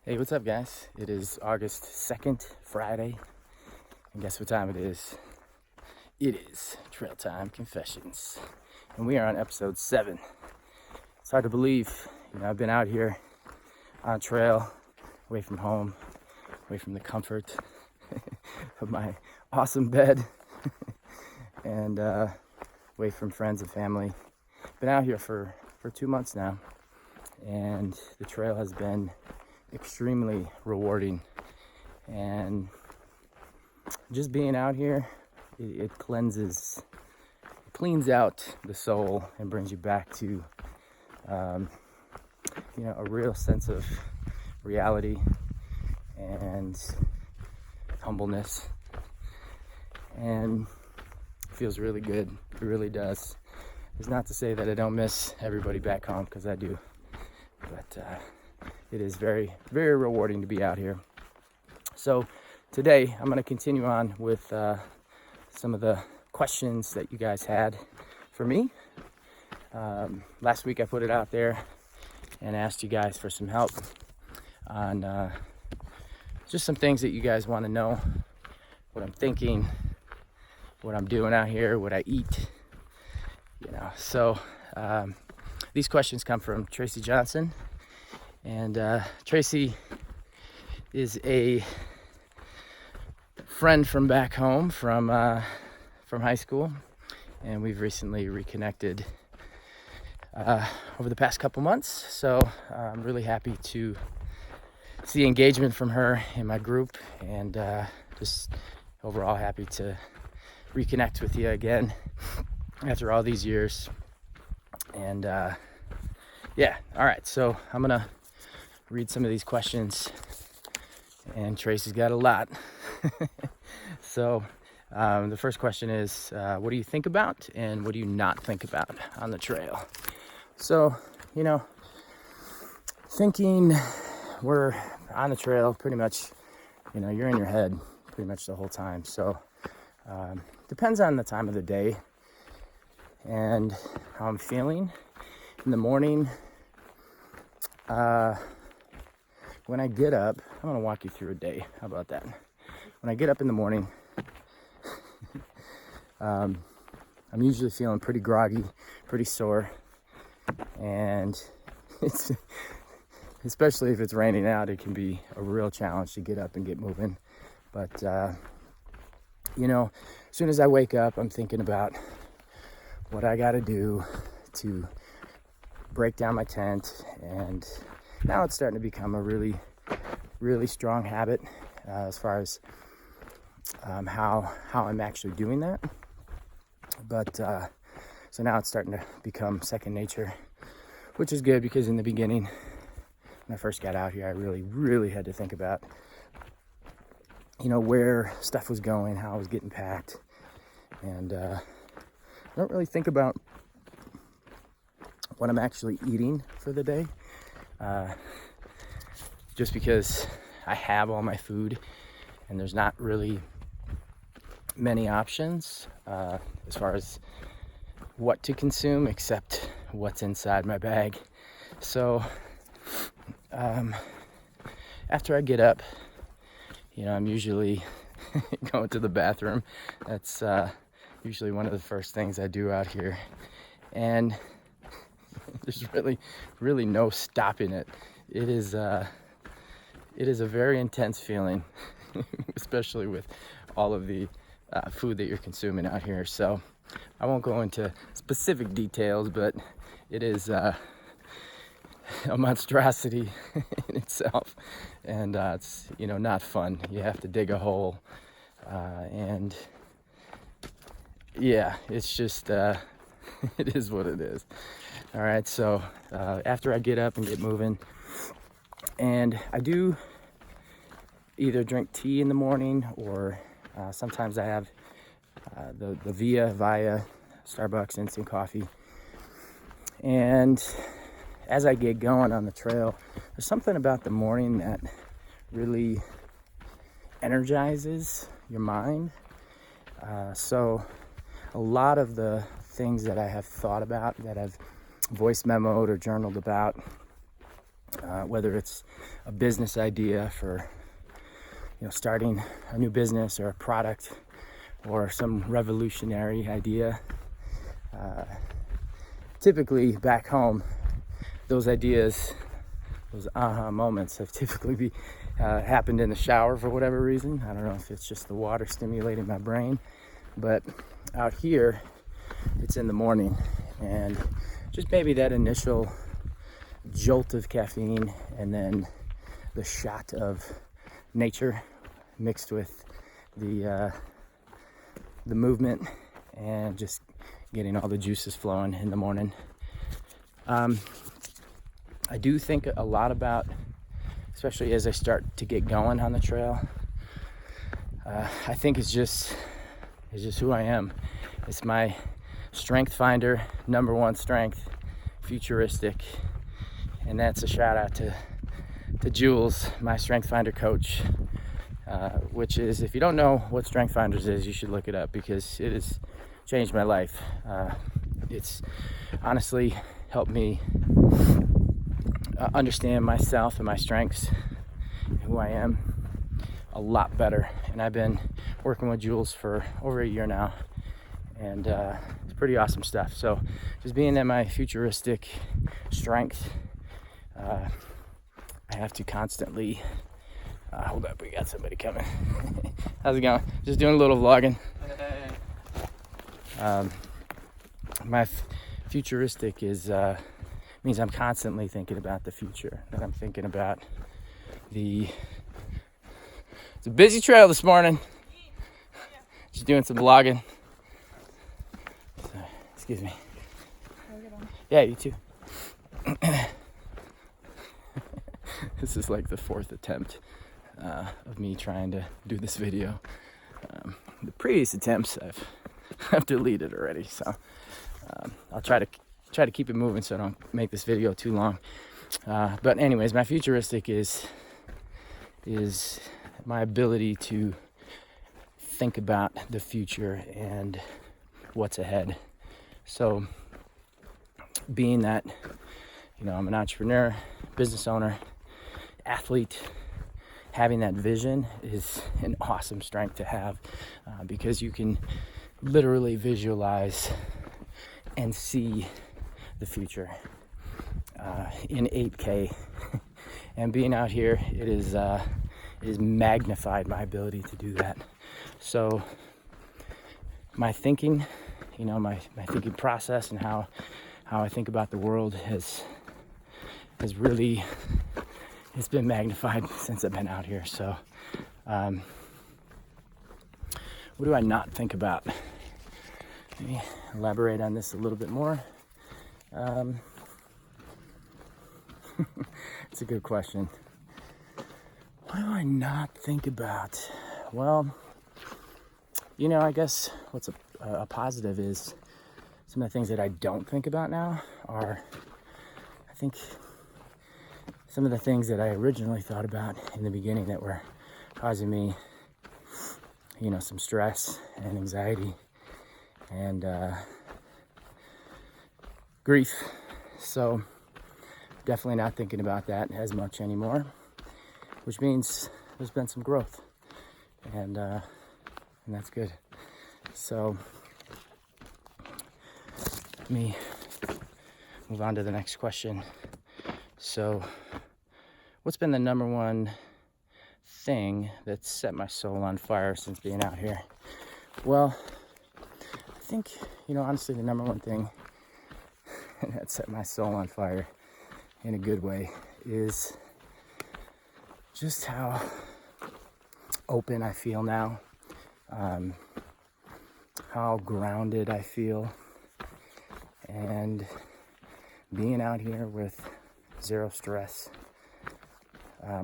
Hey, what's up, guys? It is August 2nd, Friday, and guess what time it is? It is Trailtime Confessions, and we are on episode 7. It's hard to believe, I've been out here on a trail, away from home, away from the comfort of my awesome bed, and away from friends and family. Been out here for 2 months now, and the trail has been extremely rewarding, and just being out here, it cleans out the soul and brings you back to a real sense of reality and humbleness, and it feels really good. It really does. It's not to say that I don't miss everybody back home, because I do, but it is very, very rewarding to be out here. So today I'm going to continue on with some of the questions that you guys had for me. Last week I put it out there and asked you guys for some help on just some things that you guys want to know, what I'm thinking, what I'm doing out here, what I eat, So these questions come from Tracy Johnson. And Tracy is a friend from back home, from high school, and we've recently reconnected over the past couple months. So I'm really happy to see engagement from her in my group, and just overall happy to reconnect with you again after all these years. And all right, so I'm gonna read some of these questions, and Tracy's got a lot. So the first question is, what do you think about and what do you not think about on the trail? So, thinking, we're on the trail pretty much, you're in your head pretty much the whole time. So depends on the time of the day and how I'm feeling. In the morning, when I get up, I'm going to walk you through a day. How about that? When I get up in the morning, I'm usually feeling pretty groggy, pretty sore, and it's, especially if it's raining out, it can be a real challenge to get up and get moving. But, as soon as I wake up, I'm thinking about what I got to do to break down my tent, and now it's starting to become a really, really strong habit as far as how I'm actually doing that. But so now it's starting to become second nature, which is good, because in the beginning, when I first got out here, I really, really had to think about, where stuff was going, how it was getting packed, and I don't really think about what I'm actually eating for the day, just because I have all my food and there's not really many options as far as what to consume except what's inside my bag. So after I get up, I'm usually going to the bathroom. That's usually one of the first things I do out here, and there's really no stopping it. It is a very intense feeling, especially with all of the food that you're consuming out here. So I won't go into specific details, but it is a monstrosity in itself, and it's not fun. You have to dig a hole, and yeah, it's just it is what it is. All right, so after I get up and get moving, and I do either drink tea in the morning, or sometimes I have the via Starbucks instant coffee. And as I get going on the trail, there's something about the morning that really energizes your mind. So a lot of the things that I have thought about, that I've voice memoed or journaled about, whether it's a business idea for, starting a new business or a product or some revolutionary idea. Typically back home, those ideas, those aha moments have typically happened in the shower for whatever reason. I don't know if it's just the water stimulating my brain, but out here it's in the morning, and just maybe that initial jolt of caffeine and then the shot of nature mixed with the movement and just getting all the juices flowing in the morning. I do think a lot about, especially as I start to get going on the trail. I think it's just who I am. It's my strength finder, number one strength, futuristic. And that's a shout out to Jules, my strength finder coach, which is, if you don't know what strength finders is, you should look it up, because it has changed my life. It's honestly helped me understand myself and my strengths and who I am a lot better. And I've been working with Jules for over a year now, and it's pretty awesome stuff. So just being at my futuristic strength, I have to constantly hold up, we got somebody coming. How's it going? Just doing a little vlogging. My futuristic is means I'm constantly thinking about the future, that I'm thinking about it's a busy trail this morning. Just doing some vlogging. So, excuse me. Yeah, you too. This is like the fourth attempt of me trying to do this video. The previous attempts I've deleted already, so I'll try to keep it moving so I don't make this video too long. But anyways, my futuristic is my ability to think about the future and what's ahead. So being that, I'm an entrepreneur, business owner, athlete, having that vision is an awesome strength to have, because you can literally visualize and see the future in 8K. And being out here, it is magnified my ability to do that. So my thinking, my thinking process and how I think about the world has really, it's been magnified since I've been out here. So what do I not think about? Let me elaborate on this a little bit more. It's a good question. What do I not think about? Well, I guess what's a positive is some of the things that I don't think about now are, I think, some of the things that I originally thought about in the beginning that were causing me, some stress and anxiety and grief. So definitely not thinking about that as much anymore, which means there's been some growth, and that's good. So let me move on to the next question. So what's been the number one thing that's set my soul on fire since being out here? Well, I think, honestly, the number one thing that set my soul on fire in a good way is just how open I feel now, how grounded I feel, and being out here with zero stress,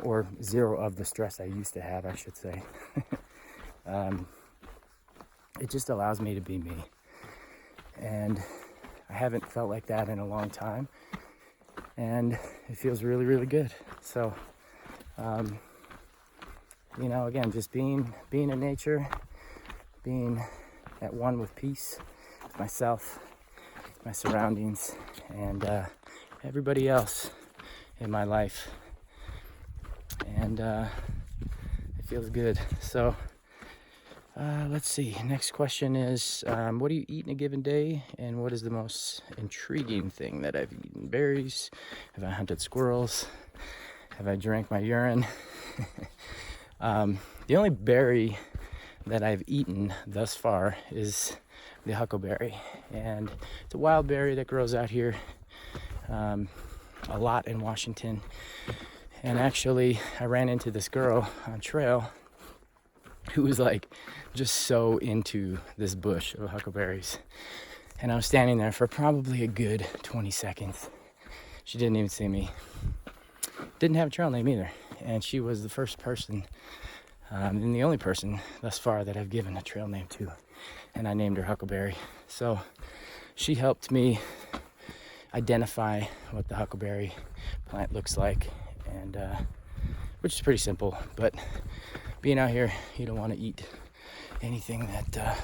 or zero of the stress I used to have, I should say. It just allows me to be me, and I haven't felt like that in a long time, and it feels really, really good. So again, just being in nature, being at one with peace, with myself, my surroundings, and everybody else in my life, and it feels good. So let's see, next question is, what do you eat in a given day, and what is the most intriguing thing that I've eaten? Berries? Have I hunted squirrels? Have I drank my urine? The only berry that I've eaten thus far is the huckleberry, and it's a wild berry that grows out here a lot in Washington. And actually, I ran into this girl on trail who was like just so into this bush of huckleberries, and I was standing there for probably a good 20 seconds. She didn't even see me. Didn't have a trail name either, and she was the first person and the only person thus far that I've given a trail name to, and I named her Huckleberry. So she helped me identify what the huckleberry plant looks like, and which is pretty simple, but being out here, you don't want to eat anything that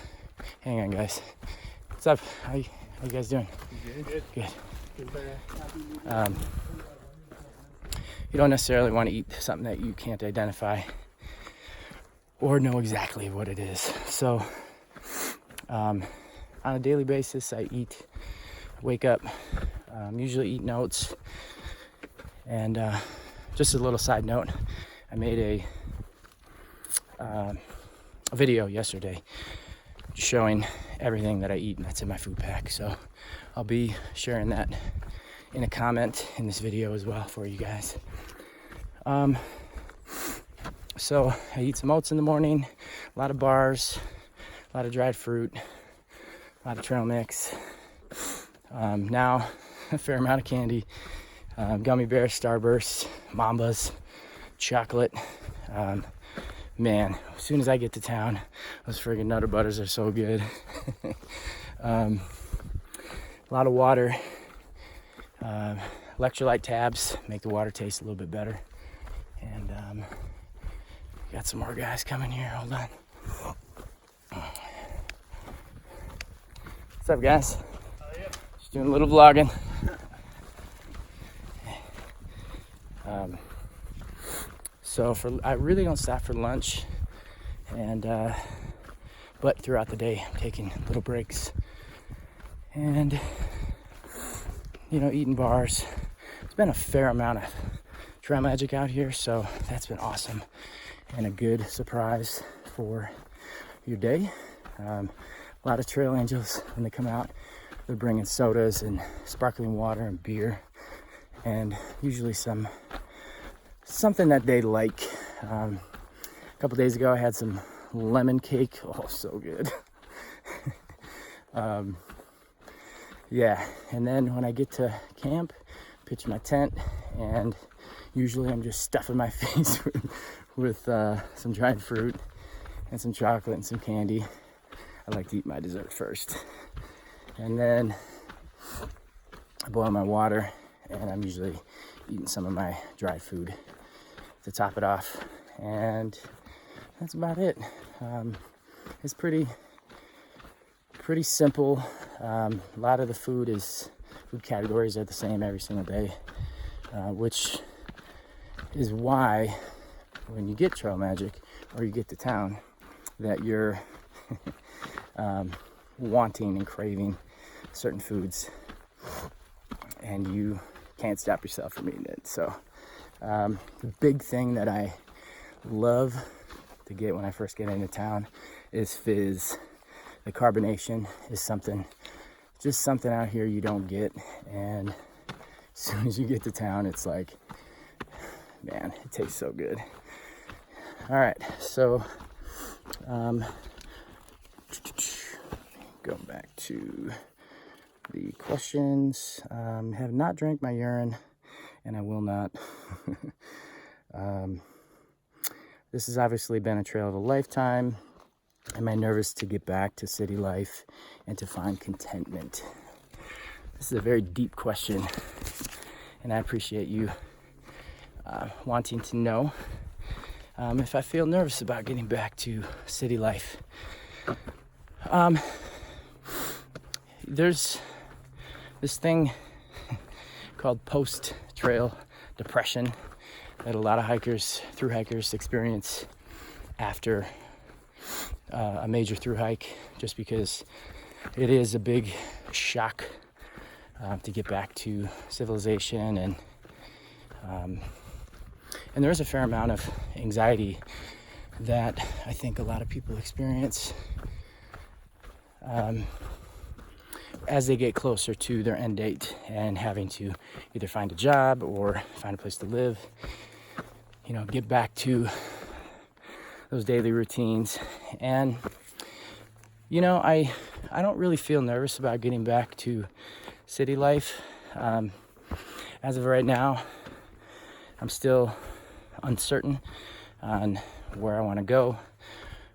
hang on, guys. What's up? How you guys doing? Good. You don't necessarily want to eat something that you can't identify or know exactly what it is. So on a daily basis, I wake up, usually eat oats. And just a little side note, I made a video yesterday showing everything that I eat, and that's in my food pack. So I'll be sharing that in a comment in this video as well for you guys. So I eat some oats in the morning, a lot of bars, a lot of dried fruit, a lot of trail mix. Now a fair amount of candy, gummy bears, Starbursts, Mambas, chocolate. Man, as soon as I get to town, those friggin' Nutter Butters are so good. A lot of water. Electrolyte tabs make the water taste a little bit better. And got some more guys coming here. Hold on. What's up, guys? Just doing a little vlogging. So I really don't stop for lunch, and but throughout the day I'm taking little breaks and eating bars. It's been a fair amount of trail magic out here, so that's been awesome and a good surprise for your day. A lot of trail angels, when they come out, they're bringing sodas and sparkling water and beer, and usually something that they like. A couple days ago I had some lemon cake. Oh, so good. Yeah, and then when I get to camp, pitch my tent, and usually I'm just stuffing my face with some dried fruit and some chocolate and some candy. I like to eat my dessert first, and then I boil my water, and I'm usually eating some of my dried food to top it off, and that's about it. It's pretty simple. A lot of the food categories are the same every single day, which is why when you get trail magic or you get to town, that you're wanting and craving certain foods, and you can't stop yourself from eating it. So the big thing that I love to get when I first get into town is fizz. The carbonation is something out here you don't get, and as soon as you get to town, it's like, man, it tastes so good. All right, so go back to the questions. Have not drank my urine, and I will not. This has obviously been a trail of a lifetime. Am I nervous to get back to city life and to find contentment? This is a very deep question, and I appreciate you wanting to know if I feel nervous about getting back to city life. There's this thing called post-trail depression that a lot of thru hikers experience after a major thru hike, just because it is a big shock to get back to civilization, and there's a fair amount of anxiety that I think a lot of people experience as they get closer to their end date and having to either find a job or find a place to live, get back to those daily routines. And I don't really feel nervous about getting back to city life. As of right now, I'm still uncertain on where I want to go,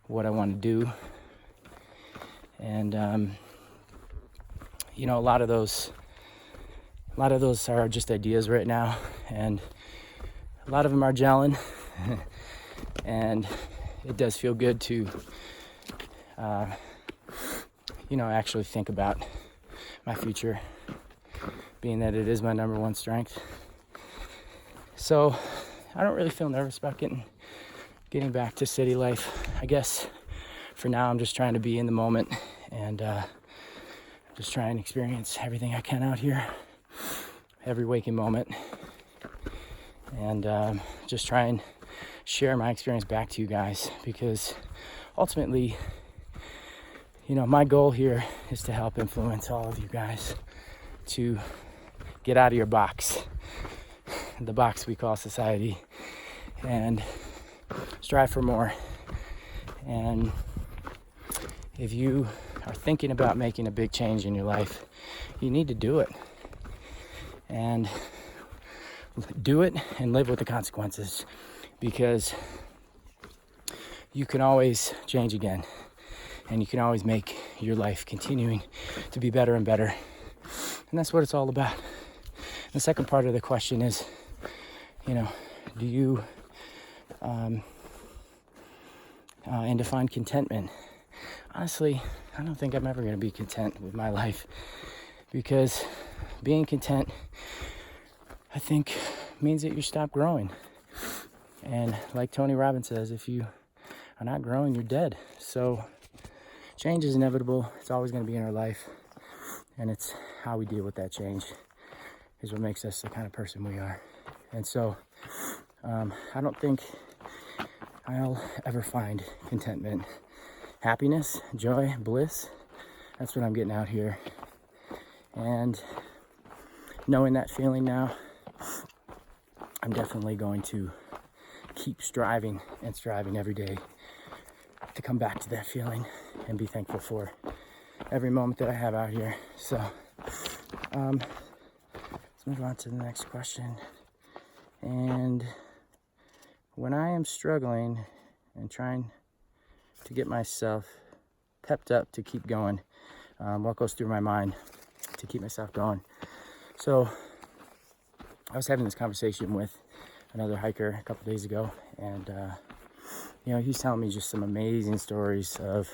what I want to do. And a lot of those are just ideas right now, and a lot of them are gelling. And it does feel good to actually think about my future, being that it is my number one strength. So I don't really feel nervous about getting back to city life. I guess for now I'm just trying to be in the moment and just try and experience everything I can out here, every waking moment, and just try and share my experience back to you guys, because ultimately, my goal here is to help influence all of you guys to get out of your box, the box we call society, and strive for more. And if you are thinking about making a big change in your life, you need to do it. And do it and live with the consequences, because you can always change again, and you can always make your life continuing to be better and better. And that's what it's all about. The second part of the question is, do you and define contentment? Honestly, I don't think I'm ever going to be content with my life, because being content, I think, means that you stop growing. And like Tony Robbins says, if you are not growing, you're dead. So change is inevitable. It's always going to be in our life, and it's how we deal with that change is what makes us the kind of person we are. And so I don't think I'll ever find contentment, happiness, joy, bliss. That's what I'm getting out here. And knowing that feeling now, I'm definitely going to keep striving every day to come back to that feeling and be thankful for every moment that I have out here. So let's move on to the next question. And when I am struggling and trying to get myself pepped up to keep going, what goes through my mind to keep myself going? So I was having this conversation with another hiker a couple days ago, and he's telling me just some amazing stories of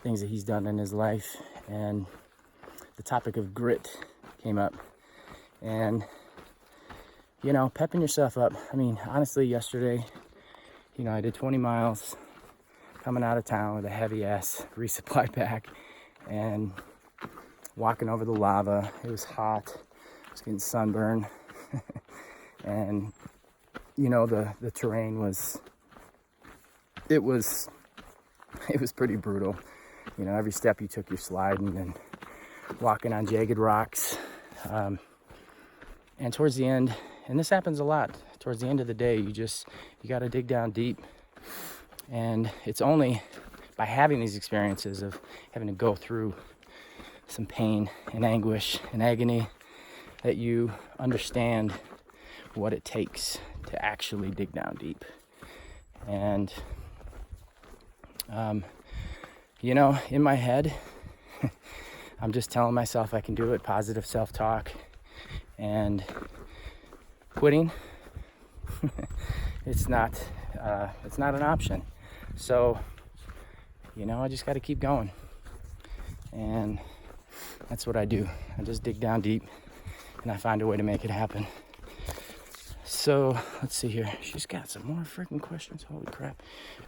things that he's done in his life, and the topic of grit came up. And pepping yourself up. I mean, honestly, yesterday, I did 20 miles coming out of town with a heavy ass resupply pack and walking over the lava. It was hot. I was getting sunburned. And the terrain was pretty brutal. Every step you took, you're sliding and walking on jagged rocks. And towards the end, and this happens a lot, towards the end of the day, you got to dig down deep. And it's only by having these experiences of having to go through some pain and anguish and agony that you understand what it takes to actually dig down deep. And in my head, I'm just telling myself I can do it, positive self-talk, and quitting, it's not an option. So, I just got to keep going. And that's what I do. I just dig down deep and I find a way to make it happen. So let's see here. She's got some more freaking questions. Holy crap.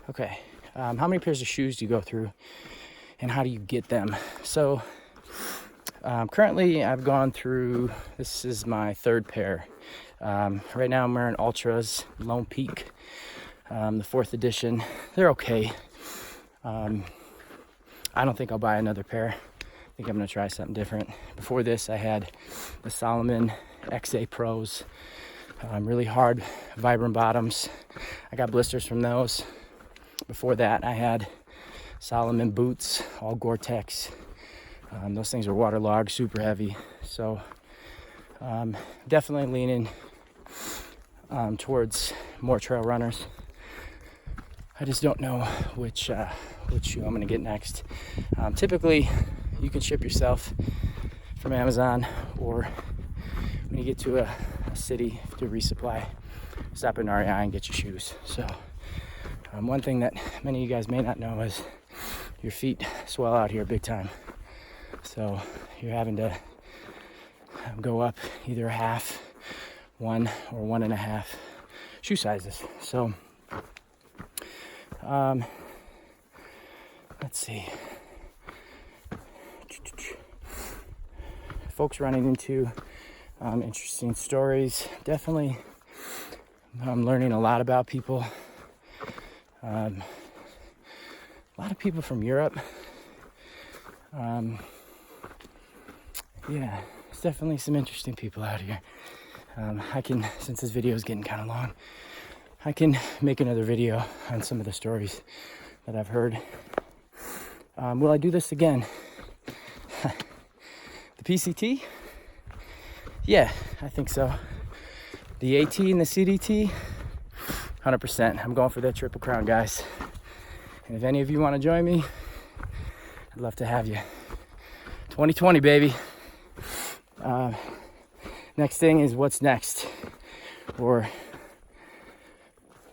Okay. How many pairs of shoes do you go through, and how do you get them? So currently I've gone through, this is my third pair. Right now I'm wearing Ultras, Lone Peak, the 4th edition. They're okay. I don't think I'll buy another pair. I think I'm gonna try something different. Before this, I had the Salomon XA Pros, really hard Vibram bottoms. I got blisters from those. Before that, I had Salomon boots, all Gore-Tex. Those things were waterlogged, super heavy. So definitely leaning towards more trail runners. I just don't know which shoe I'm gonna get next. Typically, you can ship yourself from Amazon, or when you get to a city to resupply, stop in REI and get your shoes. So one thing that many of you guys may not know is your feet swell out here big time. So you're having to go up either a half, 1 or 1.5 shoe sizes. So let's see. Folks running into interesting stories. Definitely I'm learning a lot about people. A lot of people from Europe. Yeah, there's definitely some interesting people out here. I can, since this video is getting kind of long, I can make another video on some of the stories that I've heard. Will I do this again? The PCT? Yeah, I think so. The AT and the CDT? 100%. I'm going for that Triple Crown, guys. And if any of you want to join me, I'd love to have you. 2020, baby. Next thing is what's next, or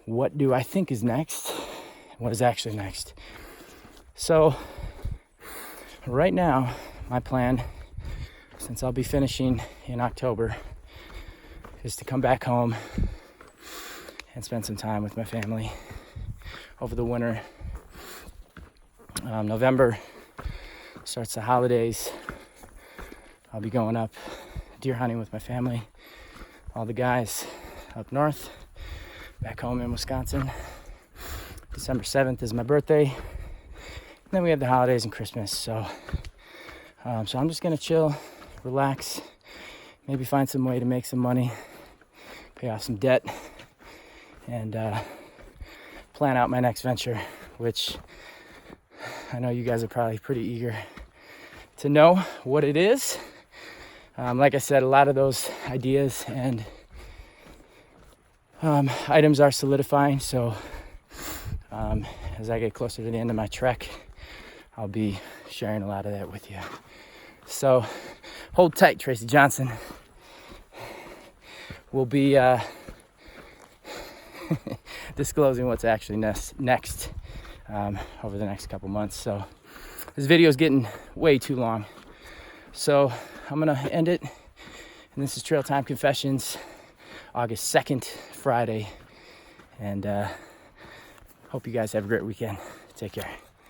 what do I think is next? What is actually next? So right now, my plan, since I'll be finishing in October, is to come back home and spend some time with my family over the winter. November starts the holidays. I'll be going up deer hunting with my family, all the guys up north, back home in Wisconsin. December 7th is my birthday. And then we have the holidays and Christmas. So I'm just gonna chill, relax, maybe find some way to make some money, pay off some debt, and plan out my next venture, which I know you guys are probably pretty eager to know what it is. Like I said, a lot of those ideas and items are solidifying. So as I get closer to the end of my trek, I'll be sharing a lot of that with you. So hold tight, Tracy Johnson. We'll be disclosing what's actually next over the next couple months. So this video is getting way too long. So I'm gonna end it. And this is Trailtime Confessions, August 2nd, Friday. And hope you guys have a great weekend. Take care.